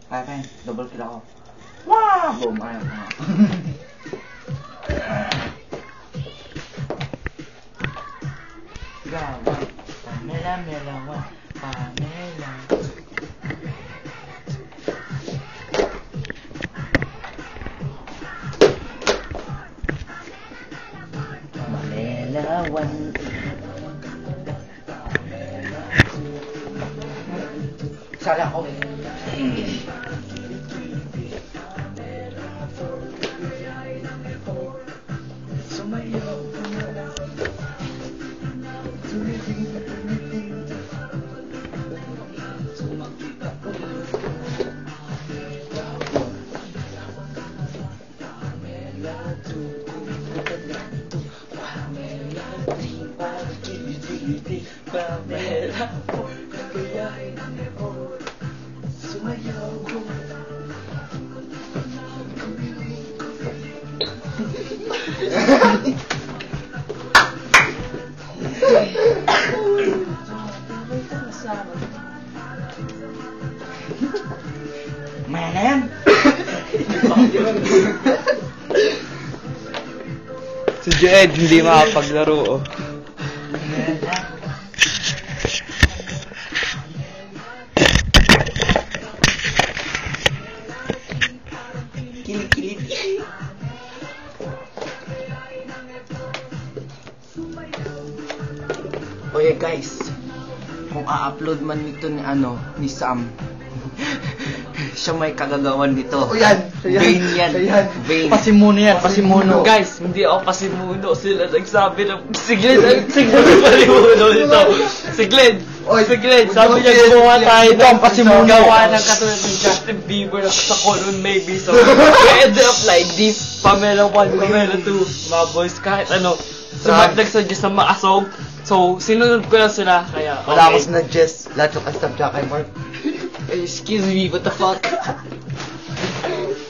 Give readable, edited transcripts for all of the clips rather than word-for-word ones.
Kaya pa yun, double kill ako. Wow! Boom! Ayaw ko nga. Gawa, Pamela, Melawa, Pamela. Pamelawan. Sala ako. Pamela, kagayahin ako, sumayaw ko. Maya na yan. Si Jed hindi makapaglaro oh. Kilit-kilit. Okay guys, kung a-upload man nito ni Sam, siya may kagagawan nito. O yan, Vain yan. Vain. Pasimuno yan, pasimuno. Guys, hindi ako pasimuno. Sila nagsabi ng Sigled pasimuno nito. Sigled! Oy, Sigled! Sabi niya gumawa tayo ng gawa ng katulad ng Justin Bieber na sa Colon maybe. So, we ended up like this. Pamela 1, Pamela 2, mga boys, kahit ano. Nagsuggest ng mga song. So, sinunod ko lang sila. Kaya, okay. Wala ako sinuggest. Lahat yung kastab Jack and Mark. Excuse me, what the fuck?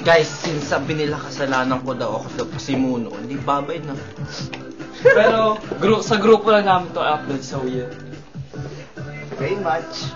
Guys, sinasabi nila kasalanan ko daw ako sa pasimuno. Hindi babay na. Pero, sa grupo lang namin to upload, so yeah. Very much.